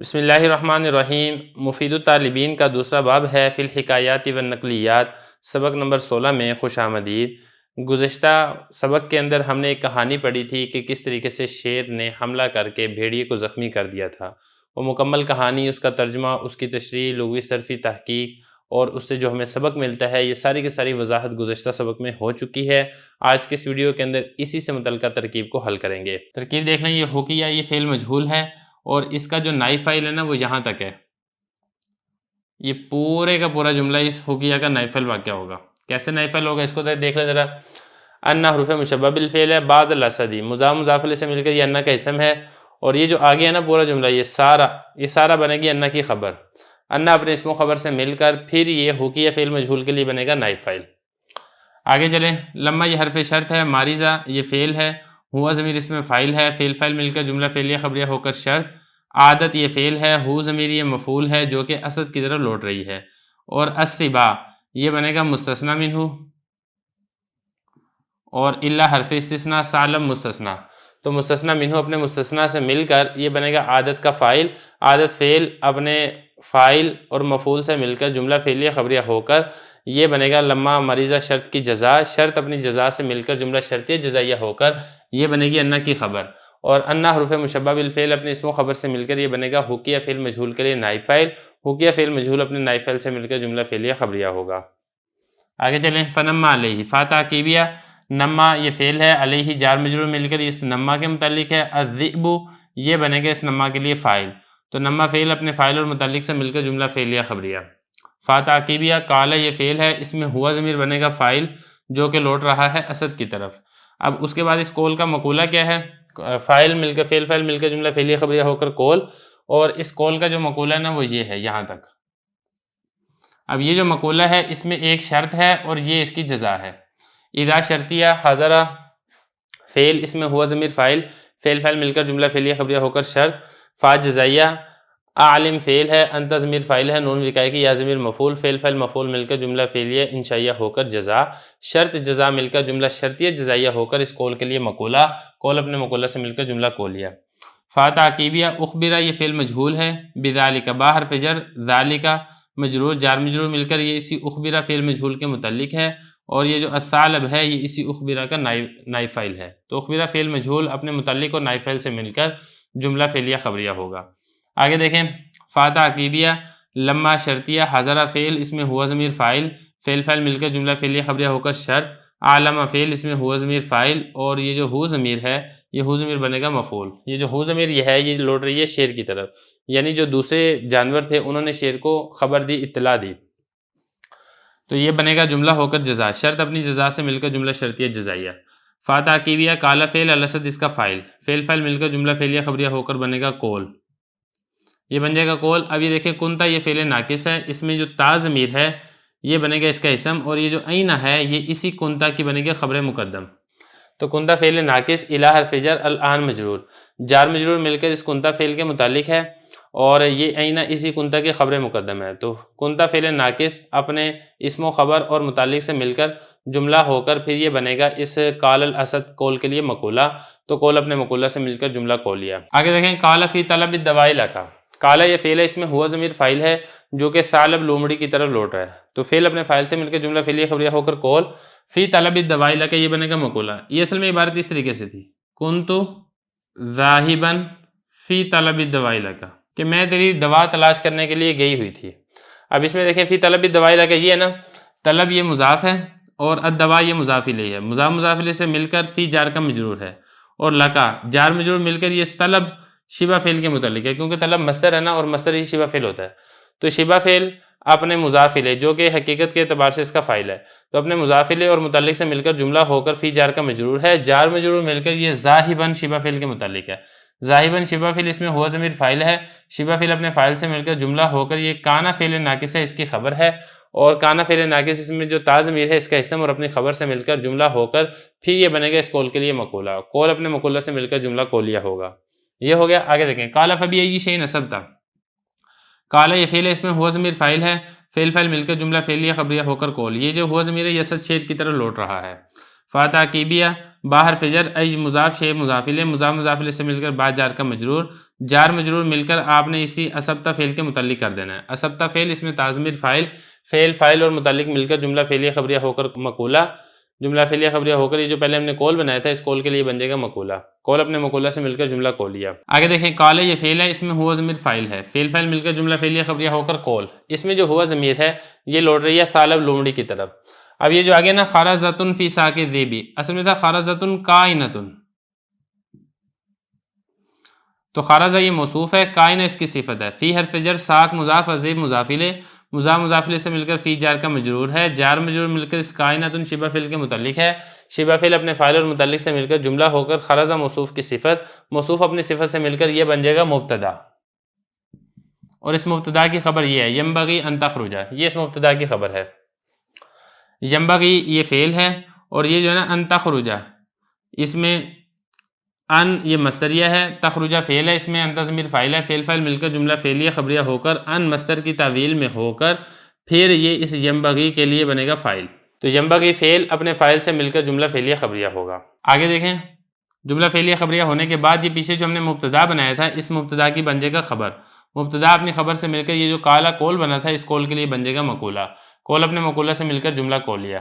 بسم اللہ الرحمن الرحیم۔ مفید الطالبین کا دوسرا باب ہے فی الحکایات والنقلیات، سبق نمبر 16 میں خوش آمدید۔ گزشتہ سبق کے اندر ہم نے ایک کہانی پڑھی تھی کہ کس طریقے سے شیر نے حملہ کر کے بھیڑیے کو زخمی کر دیا تھا۔ وہ مکمل کہانی، اس کا ترجمہ، اس کی تشریح، لغوی صرفی تحقیق اور اس سے جو ہمیں سبق ملتا ہے، یہ ساری کی ساری وضاحت گزشتہ سبق میں ہو چکی ہے۔ آج کے اس ویڈیو کے اندر اسی سے متعلقہ ترکیب کو حل کریں گے۔ ترکیب دیکھ لیں، یہ حکیہ، یہ فعل مجہول ہے اور اس کا جو نائب فاعل ہے نا وہ یہاں تک ہے۔ یہ پورے کا پورا جملہ اس حکیہ کا نائب فاعل واقع ہوگا۔ کیسے نائب فاعل ہوگا اس کو دیکھ لیں ذرا۔ انا حروف مشبہ بالفعل ہے، بعد الاسدی، مضاف مضاف الیہ سے مل کر یہ انا کا اسم ہے، اور یہ جو آگے ہے نا پورا جملہ، یہ سارا بنے گی انا کی خبر۔ انا اپنے اسم و خبر سے مل کر پھر یہ حکیہ فعل مجہول کے لیے بنے گا نائب فاعل۔ آگے چلیں، لما یہ حرف شرط ہے، ماریزہ یہ فعل ہے، ہوا ضمیر اس میں فاعل ہے، فعل فاعل مل کر جملہ فعلیہ خبریہ ہو کر شرط، عادت یہ فعل ہے، ہو ضمیر یہ مفعول ہے جو کہ اسد کی طرف لوٹ رہی ہے، اور السبا یہ بنے گا مستثنی منہ، اور الا حرف استثناء، سالم مستثنی، تو مستثنی منہ اپنے مستثنی سے مل کر یہ بنے گا عادت کا فاعل، عادت فعل اپنے فاعل اور مفعول سے مل کر جملہ فعلیہ خبریہ ہو کر یہ بنے گا لما مریضہ شرط کی جزا، شرط اپنی جزا سے مل کر جملہ شرطیہ جزائیہ ہو کر یہ بنے گی انا کی خبر، اور انا حروف مشبہ بالفعل اپنے اسم و خبر سے مل کر یہ بنے گا حکیہ فعل مجہول کے لیے نائب فاعل، حکیہ فعل مجہول اپنے نائب فاعل سے مل کر جملہ فعلیہ خبریہ ہوگا۔ آگے چلیں، فنما علیہ، فا تعقیبیہ، نما یہ فعل ہے، علیہ جار مجرور مل کر اس نما کے متعلق ہے، الذئب یہ بنے گا اس نما کے لیے فاعل، تو نما فعل اپنے فاعل اور متعلق سے مل کر جملہ فعلیہ خبریہ۔ فا تعقیبیہ، قال یہ فعل ہے، اس میں ہوا ضمیر بنے گا فاعل جو کہ لوٹ رہا ہے اسد کی طرف۔ اب اس کے بعد اس قول کا مقولہ کیا ہے؟ فاعل مل کر فعل فاعل مل کر جملہ فعلیہ خبریہ ہو کر قول، اور اس قول کا جو مقولہ ہے نا وہ یہ ہے یہاں تک۔ اب یہ جو مقولہ ہے اس میں ایک شرط ہے اور یہ اس کی جزا ہے۔ اذا شرطیہ، حاضرہ فعل اس میں ہوا ضمیر فاعل، فعل فاعل مل کر جملہ فعلیہ خبریہ ہو کر شرط، فا جزائیہ، عالم فعل ہے، انت ضمیر فاعل ہے، نون وقائے کی یا ضمیر مفعول، فعل فاعل مفعول مل کر جملہ فعلیہ انشائیہ ہو کر جزا، شرط جزا مل کر جملہ شرطیہ جزائیہ ہو کر اس قول کے لیے مقولہ، قول اپنے مقولہ سے مل کر جملہ قولیہ۔ فا تعقیبیہ، اخبرہ یہ فعل مجہول ہے، بذالک با حرف جر، ذالک مجرور جار مجرور مل کر یہ اسی اخبرہ فعل مجہول کے متعلق ہے، اور یہ جو الثعلب ہے یہ اسی اخبرہ کا نائب فاعل ہے، تو اخبرہ فعل مجہول اپنے متعلق اور نائب فاعل سے مل کر جملہ فعلیہ خبریہ ہوگا۔ آگے دیکھیں، فا تعقیبیہ، لما شرطیہ، حاضرہ فعل اس میں ہوا ضمیر فاعل، فعل فاعل مل کر جملہ فعلیہ خبریہ ہو کر شرط، عالمہ فعل اس میں ہوا ضمیر فاعل، اور یہ جو ہو ضمیر ہے یہ ہو ضمیر بنے گا مفعول، یہ جو ہو ضمیر یہ ہے یہ لوٹ رہی ہے شیر کی طرف، یعنی جو دوسرے جانور تھے انہوں نے شیر کو خبر دی، اطلاع دی، تو یہ بنے گا جملہ ہو کر جزا، شرط اپنی جزا سے مل کر جملہ شرطیہ جزائیہ۔ فا تعقیبیہ، قال فعل الاسد اس کا فاعل، فعل فاعل مل کر جملہ فعلیہ خبریہ ہو کر بنے گا قول، یہ بن جائے گا قول۔ اب یہ دیکھیں، کنتا یہ فعل ناقص ہے، اس میں جو تا ضمیر ہے یہ بنے گا اس کا اسم، اور یہ جو عین ہے یہ اسی کنتا کی بنے گا خبر مقدم، تو کنتا فعل ناقص، الہ حرف جر، الان مجرور، جار مجرور مل کر اس کنتا فعل کے متعلق ہے، اور یہ عین اسی کنتا کی خبر مقدم ہے، تو کنتا فعل ناقص اپنے اسم و خبر اور متعلق سے مل کر جملہ ہو کر پھر یہ بنے گا اس قال الاسد قول کے لیے مقولہ، تو قول اپنے مقولہ سے مل کر جملہ قولیہ۔ آگے دیکھیں، قال فی طلب الدواء لک، قال یہ فعل ہے، اس میں ہوا ضمیر فاعل ہے جو کہ ثعلب لومڑی کی طرف لوٹ رہا ہے، تو فعل اپنے فاعل سے مل کر جملہ فعلیہ خبریہ ہو کر قول، فی طلب الدواء لک یہ بنے گا مقولہ۔ یہ اصل میں عبارت اس طریقے سے تھی، کنت ذاہبا فی طلب الدواء لک، کہ میں تیری دوا تلاش کرنے کے لیے گئی ہوئی تھی۔ اب اس میں دیکھیں، فی طلب الدواء لک یہ ہے نا، طلب یہ مضاف ہے اور الدواء یہ مضاف الیہ ہے، مضاف مضاف الیہ سے مل کر فی جار کا مجرور ہے، اور لکا جار مجرور مل کر یہ طلب شبہ فعل کے متعلق ہے، کیونکہ طلب مصدر ہے نا، اور مصدر ہی شبہ فعل ہوتا ہے، تو شبہ فعل اپنے مضاف الیہ جو کہ حقیقت کے اعتبار سے اس کا فاعل ہے، تو اپنے مضاف الیہ اور متعلق سے مل کر جملہ ہو کر فی جار کا مجرور ہے، جار مجرور مل کر یہ ذاہباً شبہ فعل کے متعلق ہے، ذاہباً شبہ فعل اس میں ہوا ضمیر فاعل ہے، شبہ فعل اپنے فاعل سے مل کر جملہ ہو کر یہ کانا فعل ناقص ہے اس کی خبر ہے، اور کانا فعل ناقص اس میں جو تا ضمیر ہے اس کا اسم، اور اپنی خبر سے مل کر جملہ ہو کر پھر یہ بنے گا اس قول کے لیے مقولہ، قول اپنے مقولہ سے مل کر جملہ قولیہ ہوگا۔ یہ ہو گیا۔ آگے دیکھیں، قال فبأي شيء نصبت، قال یہ فعل ہے، اس میں ہوا ضمیر فاعل ہے، فعل فاعل مل کر جملہ فعلیہ خبریہ ہو کر قول، یہ جو ہوا ضمیر ہے یہ اسد شیر کی طرف لوٹ رہا ہے۔ فا تعقیبیہ، با حرف جر، اج مضاف، شے مضاف الیہ، مضاف مضاف الیہ سے مل کر با جار کا مجرور، جار مجرور مل کر آپ نے اسی اسبتہ فعل کے متعلق کر دینا ہے. اسبتہ فعل اس میں تعظمیر فاعل اور متعلق مل کر جملہ فعلیہ خبریہ ہو کر مقولہ، جملہ فعلیہ خبریہ ہو کر یہ جو پہلے ہم نے کول بنایا تھا اس کول کے لیے بن جائے گا مقولہ. کول اپنے مقولہ سے مل کر جملہ کولیہ. آگے دیکھیں قال یہ فعل ہے، اس میں ہوا ضمیر فاعل ہے، فعل فاعل مل کر جملہ فعلیہ خبریہ ہو کر کول. اس میں جو ہوا ضمیر ہے یہ لوٹ رہی ہے ثعلب لومڑی کی طرف. اب یہ جو آگے نا خارزۃ فی ساق ذیبی، اصل میں تھا خارزۃ کائنۃ، تو خارزہ یہ موصوف ہے، کائنہ اس کی صفت ہے. فی حرف جر، ساق مضاف، ذیب مضاف الیہ، مضاف مضاف الیہ سے مل کر فی جار کا مجرور ہے. جار مجرور مل کر اس کائنۃ شبہ فعل کے متعلق ہے. شبہ فعل اپنے فاعل اور متعلق سے مل کر جملہ ہو کر خارزہ موصوف کی صفت، موصوف اپنی صفت سے مل کر یہ بن جائے گا مبتدا. اور اس مبتدا کی خبر یہ ہے ینبغی ان تخرج، یہ اس مبتدا کی خبر ہے. ینبغی یہ فعل ہے اور یہ جو ہے نا ان تخرج، اس میں ان یہ مصدریہ ہے، تخرجہ فعل ہے، اس میں انت ضمیر فاعل ہے. فعل فاعل مل کر جملہ فعلیہ خبریہ ہو کر ان مصدر کی تعویل میں ہو کر پھر یہ اس ینبغی کے لیے بنے گا فاعل. تو ینبغی فعل اپنے فاعل سے مل کر جملہ فعلیہ خبریہ ہوگا. آگے دیکھیں جملہ فعلیہ خبریہ ہونے کے بعد یہ پیچھے جو ہم نے مبتدا بنایا تھا اس مبتدا کی بن جائے گا خبر. مبتدا اپنی خبر سے مل کر یہ جو کالا کول بنا تھا اس کول کے لیے بن جائے گا مقولہ. کول اپنے مقولہ سے مل کر جملہ کولیہ.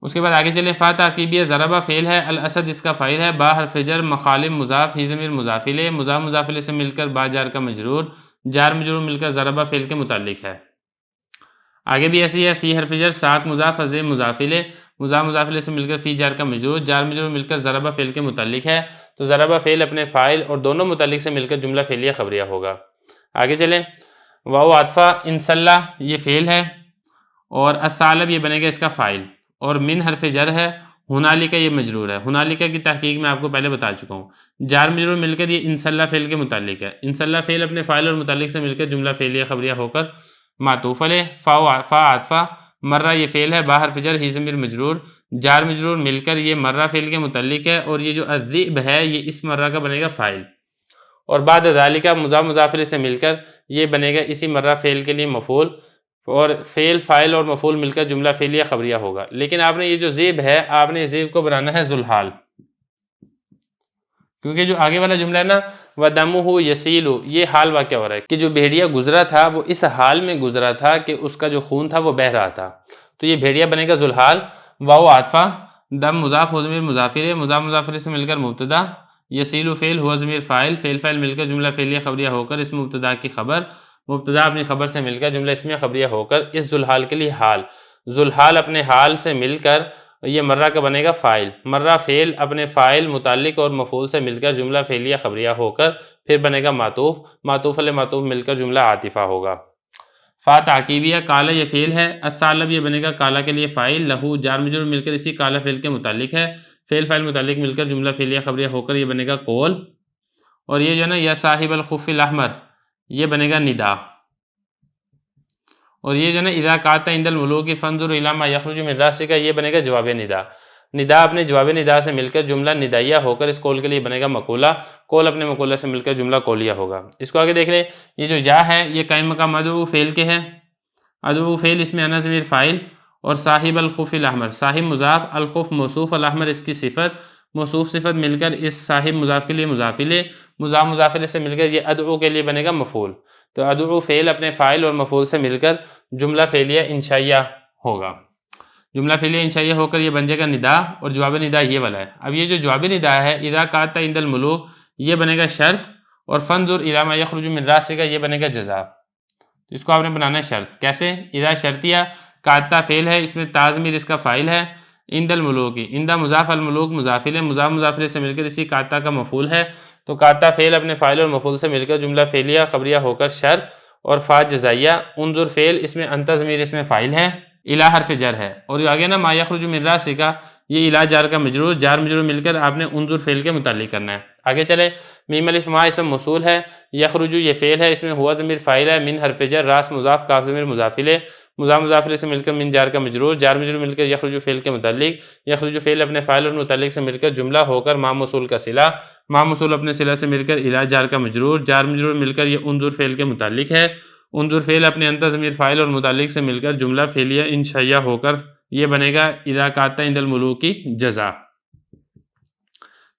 اس کے بعد آگے چلیں فا تعقیبیہ ضربہ فعل ہے، الاسد اس کا فاعل ہے، با حرف جر، مخالم مضاف، ہی ضمیر مضاف الیہ، مضاف مضاف الیہ سے مل کر با جار کا مجرور، جار مجرور مل کر ضربہ فعل کے متعلق ہے. آگے بھی ایسی ہے، فی حرف جر، ساق مضاف، ذیب مضاف الیہ، مضاف مضاف الیہ سے مل کر فی جار کا مجرور، جار مجرور مل کر ضربہ فعل کے متعلق ہے. تو ضربہ فعل اپنے فاعل اور دونوں متعلق سے مل کر جملہ فعلیہ خبریہ ہوگا. آگے چلیں واو عطفہ انصلہ یہ فعل ہے اور الثعلب یہ بنے گا اس کا فاعل، اور من حرف جر ہے، ہنالک یہ مجرور ہے. ہنالک کی تحقیق میں آپ کو پہلے بتا چکا ہوں. جار مجرور مل کر یہ انصلہ فعل کے متعلق ہے. انصلہ فعل اپنے فاعل اور متعلق سے مل کر جملہ فعلیہ خبریہ ہو کر معطوف علیہ. فا عطفہ، مرہ یہ فعل ہے، با حرف جر، ہی ضمیر مجرور، جار مجرور مل کر یہ مرہ فعل کے متعلق ہے، اور یہ جو الذئب ہے یہ اس مرہ کا بنے گا فاعل، اور بعد ذالک مضاف مضاف الیہ سے مل کر یہ بنے گا اسی مرہ فعل کے لیے مفعول، اور فعل فاعل اور مفعول مل کر جملہ فعلیہ خبریہ ہوگا. لیکن آپ نے یہ جو زیب ہے آپ نے زیب کو بنانا ہے ذوالحال، کیونکہ جو آگے والا جملہ ہے نا وَدَمُهُ يَسِيلُ یہ حال واقع ہو رہا ہے کہ جو بھیڑیا گزرا تھا وہ اس حال میں گزرا تھا کہ اس کا جو خون تھا وہ بہہ رہا تھا. تو یہ بھیڑیا بنے گا ذوالحال. واو عاطفہ، دم مضاف، ہو ضمیر مضاف الیہ، مضاف مضاف الیہ سے مل کر مبتدا، یسیل فعل، ہوا ضمیر فاعل، فعل فاعل مل کر جملہ فعلیہ خبریہ ہو کر اس مبتدا کی خبر، مبتدا اپنی خبر سے مل کر جملہ اسمیہ خبریہ ہو کر اس ذوالحال کے لیے حال، ذوالحال اپنے حال سے مل کر یہ مرہ کا بنے گا فاعل، مرہ فعل اپنے فاعل متعلق اور مفعول سے مل کر جملہ فعلیہ خبریہ ہو کر پھر بنے گا معطوف، معطوف علیہ معطوف مل کر جملہ عاطفہ ہوگا. فا تعقیبیہ، کالا یہ فعل ہے، الثعلب یہ بنے گا کالا کے لیے فاعل، لہو جار مجرور مل کر اسی کالا فعل کے متعلق ہے، فعل فاعل متعلق مل کر جملہ فعلیہ خبریہ ہو کر یہ بنے گا کول، اور یہ جو ہے نا یا صاحب الخف الاحمر یہ بنے گا ندا، اور یہ جو ہے نا اذا کانت عند الملوک فانظر الی ما یخرج من راسک یہ بنے گا جواب ندا. ندا اپنے جواب ندا سے مل کر جملہ ندائیہ ہو کر اس کول کے لیے بنے گا مقولہ، کول اپنے مقولہ سے مل کر جملہ کولیہ ہوگا. اس کو آگے دیکھ لیں، یہ جو یا ہے یہ قائم مقام ادعو فعل کے ہے، ادعو فعل اس میں انا ضمیر فاعل، اور صاحب الخف الاحمر، صاحب مضاف، الخف موصوف، الاحمر اس کی صفت، موصوف صفت مل کر اس صاحب مضاف کے لیے مضاف الیہ، مضاف مضاف الیہ سے مل کر یہ ادعو کے لیے بنے گا مفعول. تو ادعو فعل اپنے فاعل اور مفعول سے مل کر جملہ فعلیہ انشائیہ ہوگا. جملہ فعلیہ انشائیہ ہو کر یہ بن جائے گا ندا، اور جواب ندا یہ والا ہے. اب یہ جو جواب ندا ہے اذا کانت عند الملوک یہ بنے گا شرط، اور فانظر الی ما یخرج من راسک یہ بنے گا جزاء. اس کو آپ نے بنانا ہے شرط. کیسے؟ اذا شرطیہ، کانتا فعل ہے، اس میں تاضمیر اس کا فاعل ہے، عند الملوک، عند مضاف، الملوک مضاف الیہ، مضاف مضاف الیہ سے مل کر اسی کانتا کا مفعول ہے. تو کانتا فعل اپنے فاعل اور مفعول سے مل کر جملہ فعلیہ خبریہ ہو کر شرط، اور فا جزائیہ، انظر فعل اس میں انت ضمیر اس میں فاعل ہے، الی حرف جر ہے، اور یہ آگے نا ما یخرج من راسک یہ الی جار کا مجرور، جار مجرور مل کر آپ نے انظر فعل کے متعلق کرنا ہے. آگے چلے، میم الف ما اسم موصول ہے، یخرج یہ فعل ہے، اس میں ہوا ضمیر فاعل ہے، من حرف جر، راس مضاف، کاف ضمیر مضاف الیہ، مضاف مضاف الیہ سے مل کر من جار کا مجرور، جار مجرور مل کر یخرج فعل کے متعلق، یخرج فعل اپنے فاعل اور متعلق سے مل کر جملہ ہو کر ما موصول کا صلہ، ما موصول اپنے صلہ سے مل کر الی جار کا مجرور، جار مجرور مل کر یہ انظر فعل کے متعلق ہے، انظر فعل اپنے انت ضمیر فاعل اور متعلق سے مل کر جملہ فعلیہ انشائیہ ہو کر یہ بنے گا اذا کانت عند الملوک جزاء.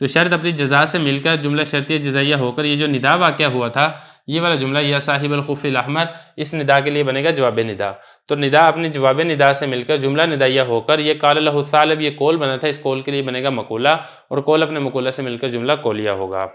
تو شرط اپنی جزا سے مل کر جملہ شرطیہ جزائیہ ہو کر یہ جو ندا واقعہ ہوا تھا یہ والا جملہ یا صاحب الخف الاحمر اس ندا کے لیے بنے گا جواب ندا. تو ندا اپنی جواب ندا سے مل کر جملہ ندائیہ ہو کر یہ قال لہ الثعلب یہ قول بنا تھا اس قول کے لیے بنے گا مقولہ اور قول اپنے مقولہ سے مل کر جملہ قولیہ ہوگا.